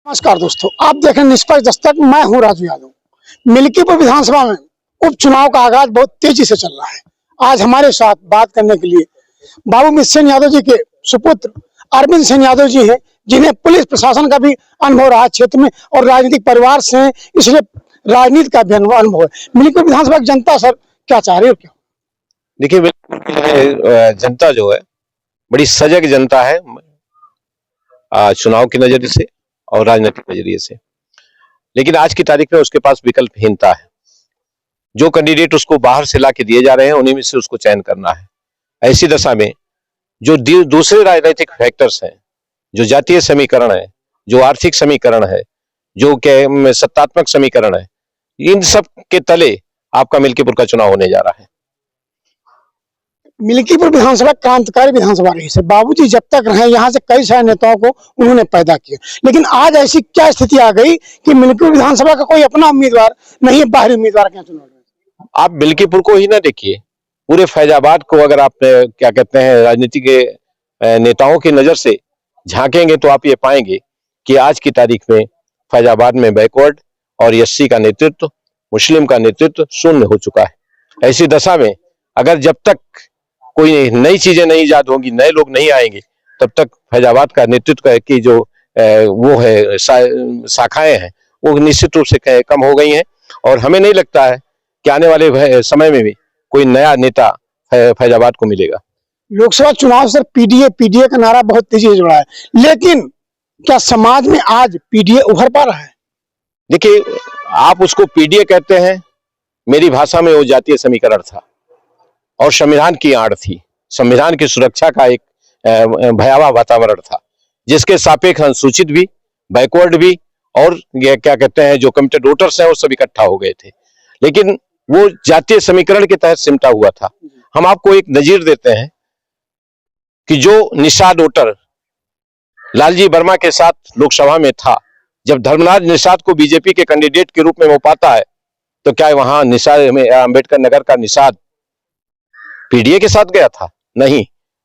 नमस्कार दोस्तों, आप देख रहे हैं निष्पक्ष दस्तक। मैं हूं राजू यादव। मिल्कीपुर विधानसभा में उपचुनाव का आगाज बहुत तेजी से चल रहा है। आज हमारे साथ बात करने के लिए बाबू सेन यादव जी के सुपुत्र अरविंद सेन यादव जी हैं, जिन्हें पुलिस प्रशासन का भी अनुभव रहा क्षेत्र में और राजनीतिक परिवार से हैं, इसलिए राजनीति का भी अनुभव है। मिल्कीपुर विधानसभा की जनता सर क्या चाह रही है? क्या देखिए, जनता जो है बड़ी सजग जनता है चुनाव के नजरिए से और राजनीतिक नजरिए से। लेकिन आज की तारीख में उसके पास विकल्पहीनता है। जो कैंडिडेट उसको बाहर से ला के दिए जा रहे हैं उन्हीं में से उसको चयन करना है। ऐसी दशा में जो दूसरे राजनीतिक फैक्टर्स हैं, जो जातीय समीकरण है, जो आर्थिक समीकरण है, जो सत्तात्मक समीकरण है, इन सब के तले आपका मिल्कीपुर का चुनाव होने जा रहा है। मिल्कीपुर विधानसभा क्रांतिकारी विधानसभा रही है। बाबूजी जब तक रहे यहाँ से कई सारे नेताओं को उन्होंने पैदा किया, लेकिन आज ऐसी क्या स्थिति आ गई कि मिल्कीपुर विधानसभा का कोई अपना उम्मीदवार नहीं है, बाहरी उम्मीदवार क्या चुनाव? आप मिल्कीपुर को ही ना देखिए, पूरे फैजाबाद को अगर आप क्या कहते हैं राजनीति के नेताओं की नजर से झांकेंगे तो आप ये पाएंगे कि आज की तारीख में फैजाबाद में बैकवर्ड और एससी का नेतृत्व, मुस्लिम का नेतृत्व शून्य हो चुका है। ऐसी दशा में अगर जब तक कोई नई चीजें नहीं ईजाद होंगी, नए लोग नहीं आएंगे, तब तक फैजाबाद का नेतृत्व की जो वो है शाखाएं हैं वो निश्चित रूप से कम हो गई हैं। और हमें नहीं लगता है कि आने वाले समय में भी कोई नया नेता फैजाबाद को मिलेगा। लोकसभा चुनाव से पीडीए का नारा बहुत तेजी से जुड़ा है, लेकिन क्या समाज में आज पीडीए उभर पा रहा है? देखिए, आप उसको पीडीए कहते हैं, मेरी भाषा में वो जातीय समीकरण था और संविधान की आड़ थी। संविधान की सुरक्षा का एक भयावह वातावरण था, जिसके सापेक्ष अनुसूचित भी, बैकवर्ड भी और क्या कहते हैं जो कमिटेड वोटर्स हैं वो सब इकट्ठा हो गए थे। लेकिन वो जातीय समीकरण के तहत सिमटा हुआ था। हम आपको एक नजीर देते हैं कि जो निषाद वोटर लालजी वर्मा के साथ लोकसभा में था, जब धर्मराज निषाद को बीजेपी के कैंडिडेट के रूप में वो पाता है, तो क्या वहां निषाद में अम्बेडकर नगर का निषाद पीडीए के साथ गया था? नहीं,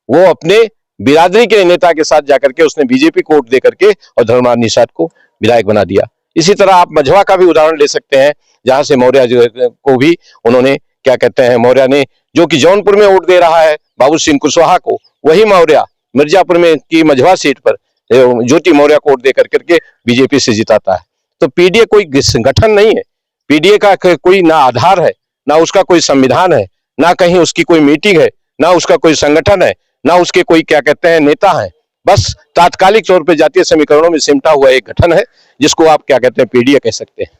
वो अपने बिरादरी के नेता के साथ जाकर के उसने बीजेपी को वोट दे करके और धर्मराज निषाद को विधायक बना दिया। इसी तरह आप मझवा का भी उदाहरण ले सकते हैं, जहां से मौर्य को भी उन्होंने क्या कहते हैं, मौर्य ने जो कि जौनपुर में वोट दे रहा है बाबू सिंह कुशवाहा को, वही मौर्य मिर्जापुर में की मझवा सीट पर ज्योति मौर्य को वोट दे करके बीजेपी से जिताता है। तो पीडीए कोई संगठन नहीं है, पीडीए का कोई ना आधार है, ना उसका कोई संविधान है, ना कहीं उसकी कोई मीटिंग है, ना उसका कोई संगठन है, ना उसके कोई क्या कहते हैं नेता है। बस तात्कालिक तौर पे जातीय समीकरणों में सिमटा हुआ एक गठन है, जिसको आप क्या कहते हैं पीडीए कह सकते हैं।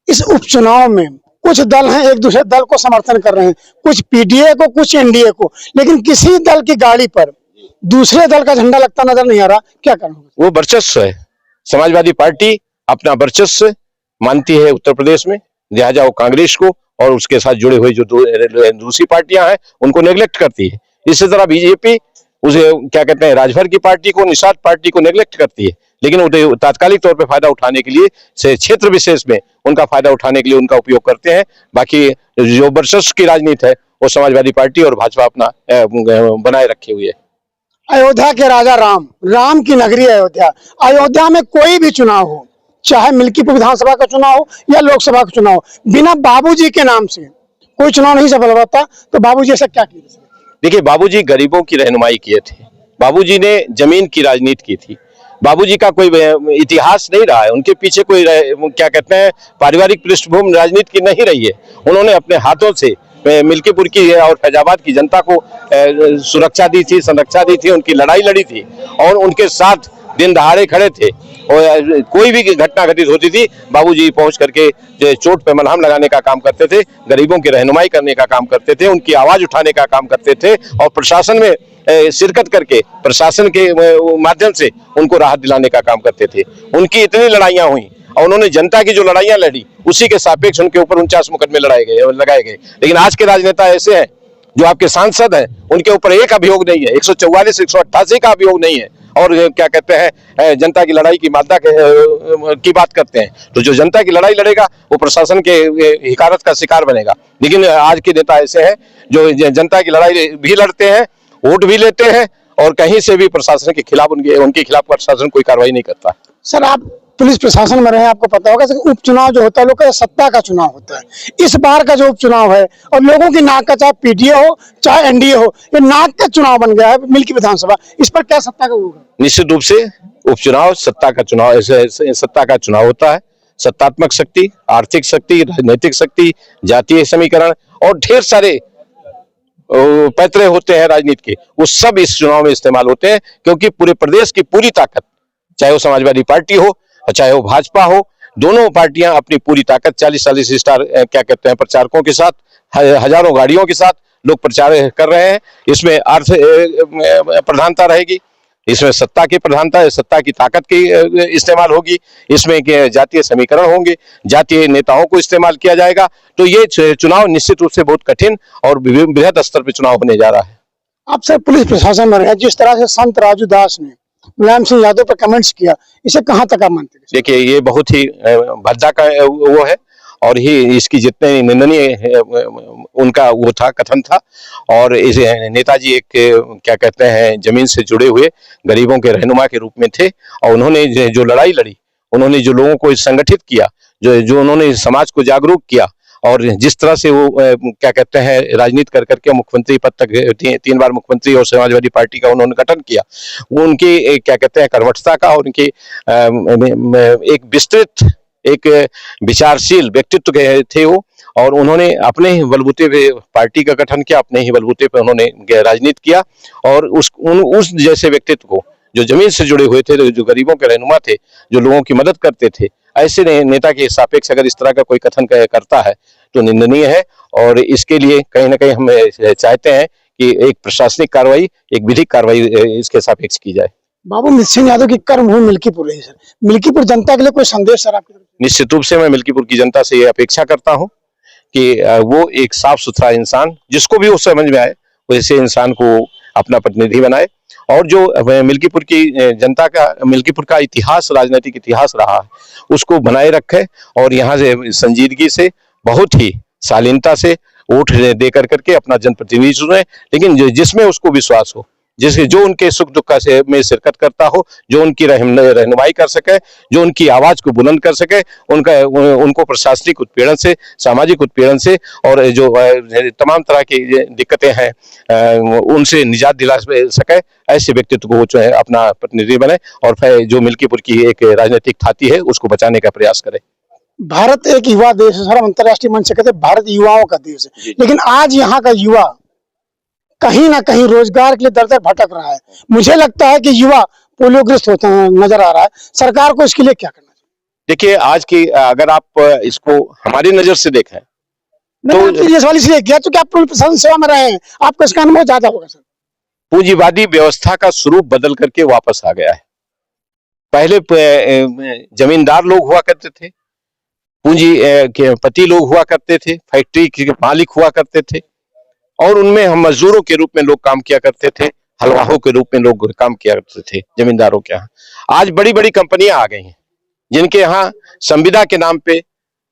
इस उपचुनाव में कुछ दल हैं एक दूसरे दल को समर्थन कर रहे हैं, कुछ पीडीए को, कुछ एनडीए को, लेकिन किसी दल की गाड़ी पर दूसरे दल का झंडा लगता नजर नहीं आ रहा। क्या करना? वो वर्चस्व है। समाजवादी पार्टी अपना वर्चस्व मानती है उत्तर प्रदेश में, लिहाजा वो कांग्रेस को और उसके साथ जुड़े हुए जो दूसरी पार्टियां हैं उनको नेग्लेक्ट करती है। इसी तरह बीजेपी उसे क्या कहते हैं राजभर की पार्टी को, निषाद पार्टी को नेग्लेक्ट करती है, लेकिन वो तात्कालिक तौर पे फायदा उठाने के लिए से क्षेत्र विशेष में उनका फायदा उठाने के लिए उनका उपयोग करते हैं। बाकी जो वर्चस्व की राजनीति है वो समाजवादी पार्टी और भाजपा अपना बनाए रखे हुए है। अयोध्या के राजा राम की नगरी अयोध्या में कोई भी चुनाव हो, चाहे मिल्कीपुर विधानसभा का चुनाव हो या लोकसभा का चुनाव हो, बिना बाबूजी के नाम से कोई चुनाव नहीं सफल होता। तो बाबूजी ऐसा क्या किया? देखिए, बाबूजी गरीबों की रहनुमाई किए थे, बाबूजी ने जमीन की राजनीति की थी, बाबूजी का कोई इतिहास नहीं रहा है, उनके पीछे कोई क्या कहते हैं पारिवारिक पृष्ठभूमि राजनीति की नहीं रही है। उन्होंने अपने हाथों से मिल्कीपुर की और फैजाबाद की जनता को सुरक्षा दी थी, संरक्षा दी थी, उनकी लड़ाई लड़ी थी और उनके साथ दिन दहाड़े खड़े थे। और कोई भी घटना घटित होती थी, बाबूजी पहुंच करके चोट पे मलहम लगाने का काम करते थे, गरीबों की रहनुमाई करने का काम करते थे, उनकी आवाज उठाने का काम करते थे और प्रशासन में शिरकत करके प्रशासन के माध्यम से उनको राहत दिलाने का काम करते थे। उनकी इतनी लड़ाइयां हुई और उन्होंने जनता की जो लड़ाइयां लड़ी उसी के सापेक्ष उनके ऊपर 49 मुकदमे लगाए गए। लेकिन आज के राजनेता ऐसे हैं, जो आपके सांसद हैं, उनके ऊपर एक अभियोग नहीं है, 144 188 का अभियोग नहीं है और क्या कहते हैं जनता की लड़ाई की मादा की बात करते हैं। तो जो जनता की लड़ाई लड़ेगा वो प्रशासन के हिकारत का शिकार बनेगा। लेकिन आज के नेता ऐसे हैं जो जनता की लड़ाई भी लड़ते हैं, वोट भी लेते हैं और कहीं से भी प्रशासन के खिलाफ उनके खिलाफ प्रशासन कोई कार्रवाई नहीं करता। सर, आप पुलिस प्रशासन में रहे, आपको पता होगा कि उपचुनाव जो होता है लोग का सत्ता का चुनाव होता है। इस बार का जो उपचुनाव है और लोगों की नाक का, चाहे पीडीए हो चाहे एनडीए हो, ये नाक का चुनाव बन गया है मिल्की विधानसभा। इस पर क्या सत्ता का होगा? निश्चित रूप से उपचुनाव सत्ता का चुनाव, सत्ता का चुनाव होता है। सत्तात्मक शक्ति, आर्थिक शक्ति, राजनीतिक शक्ति, जातीय समीकरण और ढेर सारे पैतरे होते हैं राजनीति के, वो सब इस चुनाव में इस्तेमाल होते हैं, क्योंकि पूरे प्रदेश की पूरी ताकत, चाहे वो समाजवादी पार्टी हो चाहे वो भाजपा हो, दोनों पार्टियां अपनी पूरी ताकत 40-40 स्टार क्या कहते हैं प्रचारकों के साथ, हजारों गाड़ियों के साथ लोग प्रचार कर रहे हैं। इसमें अर्थ प्रधानता रहेगी, इसमें सत्ता की प्रधानता, सत्ता की ताकत की इस्तेमाल होगी, इसमें जातीय समीकरण होंगे, जातीय नेताओं को इस्तेमाल किया जाएगा। तो ये चुनाव निश्चित रूप से बहुत कठिन और बृहद स्तर पर चुनाव होने जा रहा है। आप सर पुलिस प्रशासन में रहे, जिस तरह से संत राजू दास ने मुलायम सिंह यादव पर कमेंट्स किया, इसे कहां तक आप मानते हैं? देखिए, ये बहुत ही भद्दा का वो है और ही इसकी जितने निंदनीय उनका वो था, कथन था। और इस नेताजी एक क्या कहते हैं जमीन से जुड़े हुए गरीबों के रहनुमा के रूप में थे, और उन्होंने जो लड़ाई लड़ी, उन्होंने जो लोगों को संगठित किया, जो उन्होंने समाज को जागरूक किया, और जिस तरह से वो क्या कहते हैं राजनीति कर करके मुख्यमंत्री पद तक 3 बार मुख्यमंत्री और समाजवादी पार्टी का उन्होंने गठन किया, वो उनकी क्या कहते हैं कर्मठता का और उनकी एक विस्तृत एक विचारशील व्यक्तित्व के थे वो। और उन्होंने अपने ही बलबूते पे पार्टी का गठन किया, अपने ही बलबूते पे उन्होंने राजनीति किया, और उस जैसे व्यक्तित्व को, जो जमीन से जुड़े हुए थे, जो गरीबों के रहनुमा थे, जो लोगों की मदद करते थे, ऐसे नेता के सापेक्ष अगर इस तरह का कोई कथन करता है तो निंदनीय है। और इसके लिए कहीं ना कहीं हम चाहते हैं कि एक प्रशासनिक कार्रवाई, एक विधिक कार्रवाई इसके सापेक्ष की जाए। बाबू मिश्र यादव की कर्मभूमि मिल्कीपुर रही सर, मिल्कीपुर जनता के लिए कोई संदेश सर आपकी तरफ से? निश्चित रूप से मैं मिल्कीपुर की जनता से ये अपेक्षा करता हूँ कि वो एक साफ सुथरा इंसान, जिसको भी वो समझ में आए वैसे इंसान को अपना प्रतिनिधि बनाए। और जो मिल्कीपुर की जनता का, मिल्कीपुर का इतिहास, राजनीतिक इतिहास रहा है, उसको बनाए रखे और यहाँ से संजीदगी से, बहुत ही शालीनता से वोट दे करके अपना जनप्रतिनिधि चुने, लेकिन जिसमें उसको विश्वास हो, जिसके जो उनके सुख दुख का में शिरकत करता हो, जो उनकी रहनुमाई कर सके, जो उनकी आवाज को बुलंद कर सके, उनको प्रशासनिक उत्पीड़न से, सामाजिक उत्पीड़न से और जो तमाम तरह की दिक्कतें हैं उनसे निजात दिला सके, ऐसे व्यक्तित्व को जो है अपना प्रतिनिधि बने और फिर जो मिल्कीपुर की एक राजनीतिक थाती है उसको बचाने का प्रयास करे। भारत एक युवा देश है सर, हम अंतर्राष्ट्रीय मंच से कहते हैं भारत युवाओं का देश है, लेकिन आज यहाँ का युवा कहीं ना कहीं रोजगार के लिए दर दर भटक रहा है। मुझे लगता है कि युवा पोलियोग्रस्त होता नजर आ रहा है। सरकार को इसके लिए क्या करना चाहिए? देखिए, आज की अगर आप इसको हमारी नजर से देखें तो ये सवाल इसलिए किया क्योंकि आप पुलिस प्रशासन सेवा में रहे हैं, आपको इसका अनुभव ज्यादा होगा सर। पूंजीवादी व्यवस्था का स्वरूप बदल करके वापस आ गया है। पहले जमींदार लोग हुआ करते थे, पूंजी के पति लोग हुआ करते थे, फैक्ट्री के मालिक हुआ करते थे, और उनमें हम मजदूरों के रूप में लोग काम किया करते थे, हलवाहों के रूप में लोग काम किया करते थे जमींदारों के यहाँ। आज बड़ी बड़ी कंपनियां आ गई हैं जिनके यहाँ संविदा के नाम पे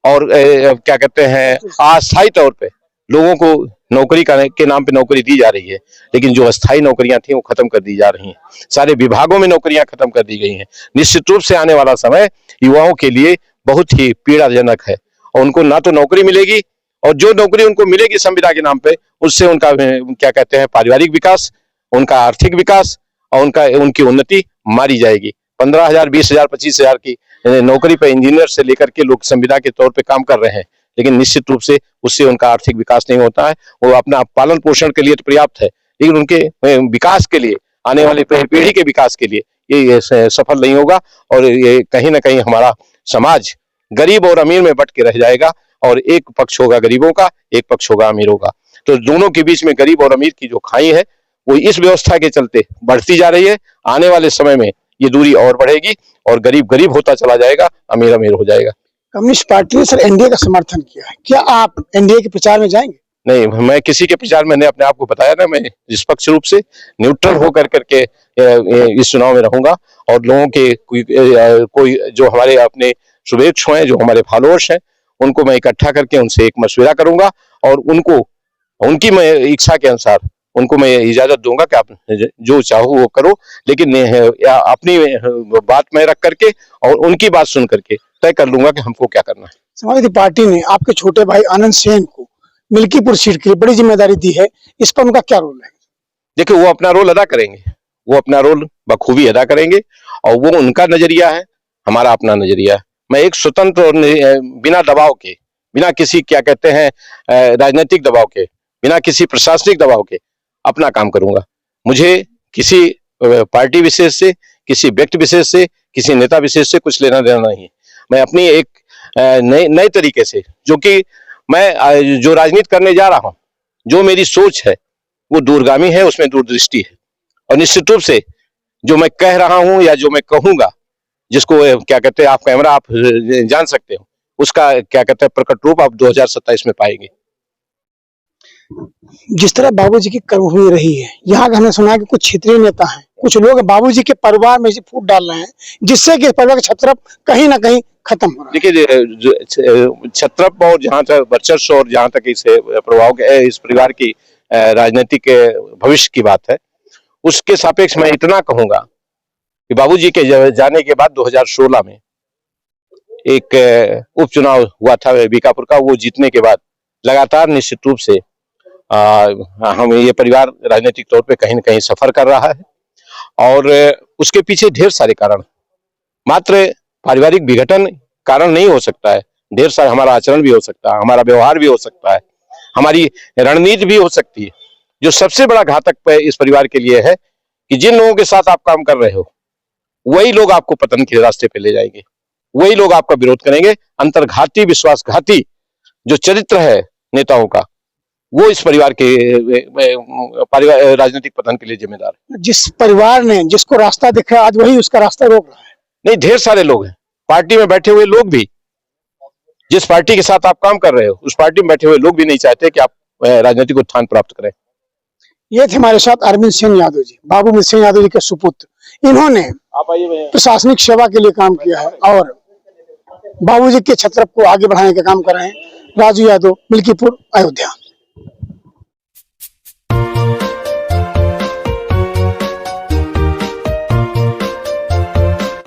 और क्या कहते हैं अस्थायी तौर पे लोगों को नौकरी के नाम पे नौकरी दी जा रही है, लेकिन जो अस्थायी नौकरियां थी वो खत्म कर दी जा रही हैं। सारे विभागों में नौकरियां खत्म कर दी गई हैं। निश्चित रूप से आने वाला समय युवाओं के लिए बहुत ही पीड़ाजनक है, और उनको ना तो नौकरी मिलेगी, और जो नौकरी उनको मिलेगी संविदा के नाम पे, उससे उनका क्या कहते हैं पारिवारिक विकास, उनका आर्थिक विकास और उनकी उन्नति मारी जाएगी। 15,000, 20,000, 25,000 की नौकरी पे इंजीनियर से लेकर के लोग संविदा के तौर पे काम कर रहे हैं, लेकिन निश्चित रूप से उससे उनका आर्थिक विकास नहीं होता है। वो अपना पालन पोषण के लिए तो पर्याप्त है, लेकिन उनके विकास के लिए, आने वाली पीढ़ी के विकास के लिए ये सफल नहीं होगा। और ये कहीं ना कहीं हमारा समाज गरीब और अमीर में बट के रह जाएगा, और एक पक्ष होगा गरीबों का, एक पक्ष होगा अमीरों का। तो दोनों के बीच में गरीब और अमीर की जो खाई है वो इस व्यवस्था के चलते बढ़ती जा रही है। आने वाले समय में ये दूरी और बढ़ेगी और गरीब गरीब होता चला जाएगा, अमीर अमीर हो जाएगा। कम्युनिस्ट पार्टी ने सर एनडीए का समर्थन किया है, क्या आप एनडीए के प्रचार में जाएंगे? नहीं, मैं किसी के प्रचार में, अपने आप को बताया ना, मैं निष्पक्ष रूप से न्यूट्रल होकर करके इस चुनाव में रहूंगा, और लोगों के कोई जो हमारे अपने शुभेच्छु हैं, जो हमारे फॉलोअर्स हैं, उनको मैं इकट्ठा करके उनसे एक मशविरा करूंगा और उनको उनकी मैं इच्छा के अनुसार उनको मैं इजाजत दूंगा कि आप जो चाहो वो करो, लेकिन अपनी बात में रख करके और उनकी बात सुन करके तय कर लूंगा कि हमको क्या करना है। समाजवादी पार्टी ने आपके छोटे भाई आनंद सेन को मिल्कीपुर सीट के लिए बड़ी जिम्मेदारी दी है, इस पर उनका क्या रोल है? देखिए, वो अपना रोल अदा करेंगे, वो अपना रोल बखूबी अदा करेंगे और वो उनका नजरिया है, हमारा अपना नजरिया है। मैं एक स्वतंत्र और बिना दबाव के, बिना किसी क्या कहते हैं राजनीतिक दबाव के, बिना किसी प्रशासनिक दबाव के अपना काम करूंगा। मुझे किसी पार्टी विशेष से, किसी व्यक्ति विशेष से, किसी नेता विशेष से कुछ लेना देना नहीं है। मैं अपनी एक नए तरीके से, जो कि मैं जो राजनीति करने जा रहा हूं, जो मेरी सोच है वो दूरगामी है, उसमें दूरदृष्टि है। और निश्चित रूप से जो मैं कह रहा हूं या जो मैं कहूंगा, जिसको क्या कहते हैं आप कैमरा आप जान सकते हो, उसका क्या कहते हैं प्रकट रूप आप 2027 में पाएंगे। जिस तरह बाबूजी की कर्मभूमि रही है, यहाँ का हमने सुना है कि कुछ क्षेत्रीय नेता हैं, कुछ लोग बाबूजी के परिवार में फूट डाल रहे हैं, जिससे कि परिवार का छत्रप कहीं ना कहीं खत्म हो रहा है। देखिए, छत्रप और जहां तक वर्चस्व और जहां तक इस प्रभाव के इस परिवार की राजनीतिक भविष्य की बात है, उसके सापेक्ष मैं इतना कहूंगा कि बाबूजी के जाने के बाद 2016 में एक उपचुनाव हुआ था बीकापुर का, वो जीतने के बाद लगातार निश्चित रूप से हम ये परिवार राजनीतिक तौर पे कहीं न कहीं सफर कर रहा है और उसके पीछे ढेर सारे कारण, मात्र पारिवारिक विघटन कारण नहीं हो सकता है, ढेर सारा हमारा आचरण भी हो सकता है, हमारा व्यवहार भी हो सकता है, हमारी रणनीति भी हो सकती है। जो सबसे बड़ा घातक इस परिवार के लिए है कि जिन लोगों के साथ आप काम कर रहे हो, वही लोग आपको पतन के रास्ते पे ले जाएंगे, वही लोग आपका विरोध करेंगे। अंतर्घाती, विश्वासघाती जो चरित्र है नेताओं का, वो इस परिवार के राजनीतिक पतन के लिए जिम्मेदार है। जिस परिवार ने जिसको रास्ता दिखा, आज वही उसका रास्ता रोक रहा है। नहीं, ढेर सारे लोग हैं, पार्टी में बैठे हुए लोग भी, जिस पार्टी के साथ आप काम कर रहे हो, उस पार्टी में बैठे हुए लोग भी नहीं चाहते कि आप राजनीतिक उत्थान प्राप्त करें। ये थे हमारे साथ अरविंद सिंह यादव जी, बाबू सिंह यादव जी के सुपुत्र। इन्होंने प्रशासनिक सेवा के लिए काम किया है और बाबूजी के छत्रप को आगे बढ़ाने का काम कर रहे हैं। राजू यादव, मिल्कीपुर, अयोध्या।